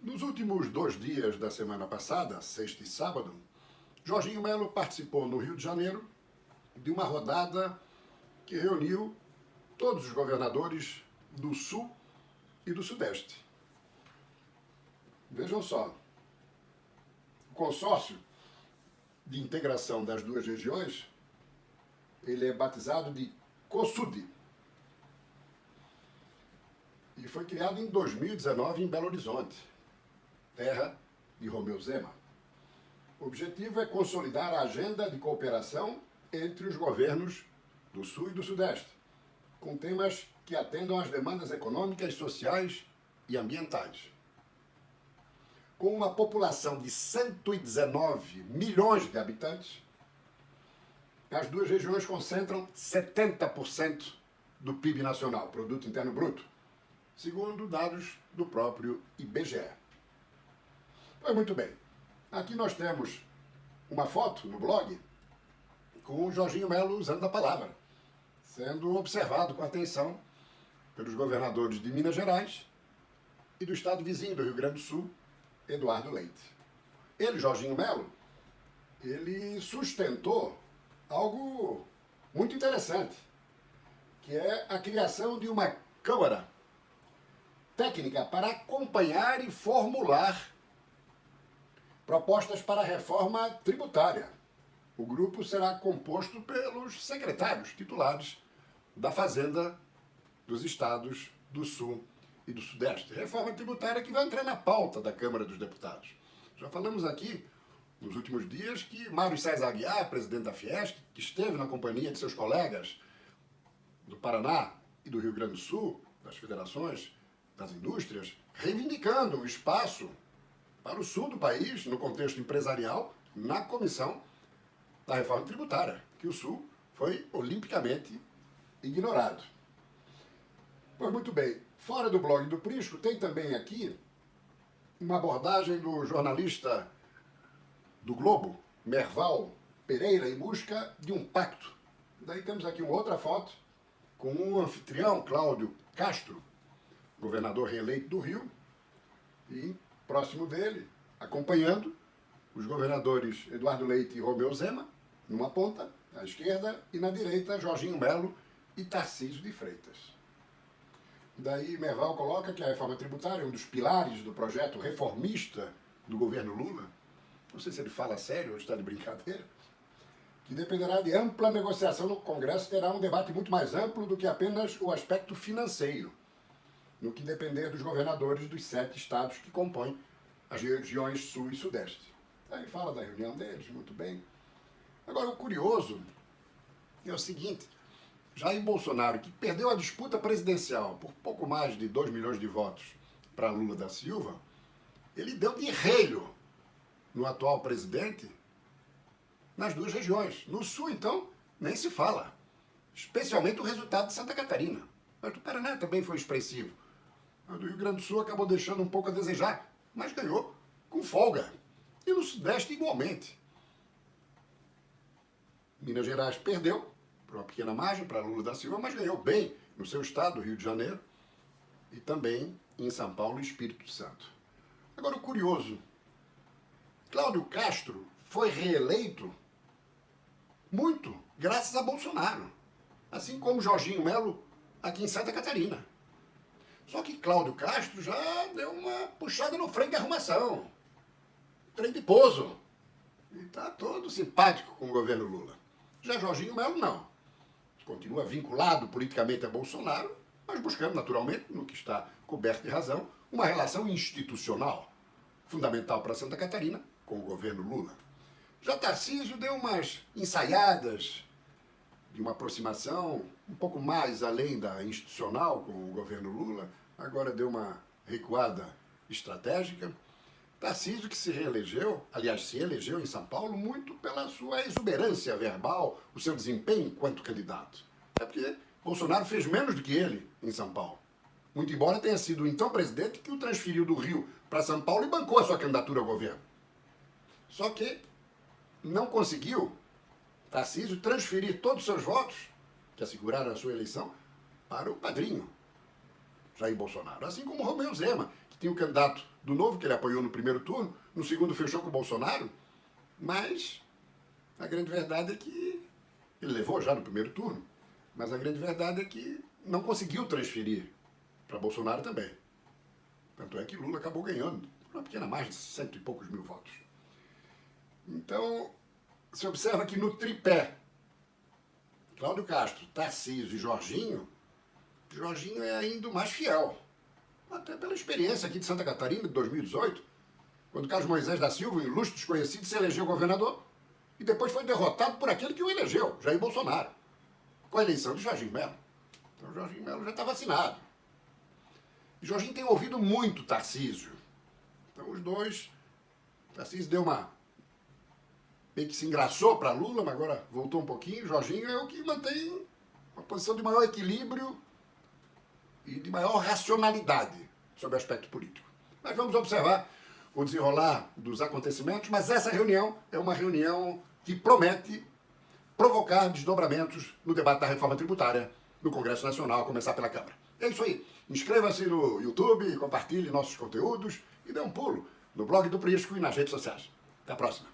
Nos últimos 2 dias da semana passada, sexta e sábado, Jorginho Melo participou no Rio de Janeiro de uma rodada que reuniu todos os governadores do Sul e do Sudeste. Vejam só, o consórcio de integração das duas regiões, ele é batizado de COSUD e foi criado em 2019 em Belo Horizonte, terra de Romeu Zema. O objetivo é consolidar a agenda de cooperação entre os governos do Sul e do Sudeste, com temas que atendam às demandas econômicas, sociais e ambientais. Com uma população de 119 milhões de habitantes, as duas regiões concentram 70% do PIB nacional, Produto Interno Bruto, segundo dados do próprio IBGE. Pois muito bem, aqui nós temos uma foto no blog com o Jorginho Melo usando a palavra, sendo observado com atenção pelos governadores de Minas Gerais e do estado vizinho do Rio Grande do Sul, Eduardo Leite. Ele, Jorginho Melo, ele sustentou algo muito interessante, que é a criação de uma Câmara técnica para acompanhar e formular propostas para a reforma tributária. O grupo será composto pelos secretários titulares da Fazenda dos estados do Sul e do Sudeste. Reforma tributária que vai entrar na pauta da Câmara dos Deputados. Já falamos aqui nos últimos dias que Mário César Aguiar, presidente da Fiesc, que esteve na companhia de seus colegas do Paraná e do Rio Grande do Sul, das federações, das indústrias, reivindicando o espaço para o sul do país, no contexto empresarial, na comissão da reforma tributária, que o sul foi olimpicamente ignorado. Pois muito bem, fora do blog do Prisco, tem também aqui uma abordagem do jornalista do Globo, Merval Pereira, em busca de um pacto. Daí temos aqui uma outra foto com o anfitrião Cláudio Castro, governador reeleito do Rio, e próximo dele, acompanhando, os governadores Eduardo Leite e Romeu Zema, numa ponta, à esquerda, e na direita, Jorginho Melo e Tarcísio de Freitas. Daí Merval coloca que a reforma tributária é um dos pilares do projeto reformista do governo Lula, não sei se ele fala sério ou está de brincadeira, que dependerá de ampla negociação no Congresso, terá um debate muito mais amplo do que apenas o aspecto financeiro, no que depender dos governadores dos 7 estados que compõem as regiões Sul e Sudeste. Aí fala da reunião deles, muito bem. Agora, o curioso é o seguinte, Jair Bolsonaro, que perdeu a disputa presidencial por pouco mais de 2 milhões de votos para Lula da Silva, ele deu de relho no atual presidente nas duas regiões. No Sul, então, nem se fala, especialmente o resultado de Santa Catarina. Mas do Paraná também foi expressivo. O do Rio Grande do Sul acabou deixando um pouco a desejar, mas ganhou com folga. E no Sudeste igualmente. Minas Gerais perdeu, por uma pequena margem, para Lula da Silva, mas ganhou bem no seu estado, Rio de Janeiro, e também em São Paulo e Espírito Santo. Agora o curioso, Cláudio Castro foi reeleito muito graças a Bolsonaro, assim como Jorginho Melo aqui em Santa Catarina. Só que Cláudio Castro já deu uma puxada no freio de arrumação. Trem de pouso. E está todo simpático com o governo Lula. Já Jorginho Melo não. Continua vinculado politicamente a Bolsonaro, mas buscando naturalmente, no que está coberto de razão, uma relação institucional fundamental para Santa Catarina com o governo Lula. Já Tarcísio deu umas ensaiadas de uma aproximação um pouco mais além da institucional com o governo Lula, agora deu uma recuada estratégica. Tarcísio, que se reelegeu, aliás, se elegeu em São Paulo muito pela sua exuberância verbal, o seu desempenho enquanto candidato. É porque Bolsonaro fez menos do que ele em São Paulo. Muito embora tenha sido o então presidente que o transferiu do Rio para São Paulo e bancou a sua candidatura ao governo. Só que não conseguiu Tarcísio transferir todos os seus votos, que asseguraram a sua eleição, para o padrinho, Jair Bolsonaro. Assim como Romeu Zema, que tinha o candidato do Novo, que ele apoiou no primeiro turno, no segundo fechou com o Bolsonaro, mas a grande verdade é que ele levou já no primeiro turno, mas a grande verdade é que não conseguiu transferir para Bolsonaro também. Tanto é que Lula acabou ganhando, uma pequena margem de 100 e poucos mil votos. Então, se observa que no tripé, Cláudio Castro, Tarcísio e Jorginho é ainda o mais fiel. Até pela experiência aqui de Santa Catarina, de 2018, quando Carlos Moisés da Silva, um ilustre desconhecido, se elegeu governador e depois foi derrotado por aquele que o elegeu, Jair Bolsonaro, com a eleição de Jorginho Melo. Então, Jorginho Melo já está vacinado. E Jorginho tem ouvido muito Tarcísio. Então, os dois, Tarcísio deu meio que se engraçou para Lula, mas agora voltou um pouquinho. Jorginho é o que mantém uma posição de maior equilíbrio e de maior racionalidade sobre o aspecto político. Mas vamos observar o desenrolar dos acontecimentos, mas essa reunião é uma reunião que promete provocar desdobramentos no debate da reforma tributária no Congresso Nacional, a começar pela Câmara. É isso aí. Inscreva-se no YouTube, compartilhe nossos conteúdos e dê um pulo no blog do Prisco e nas redes sociais. Até a próxima.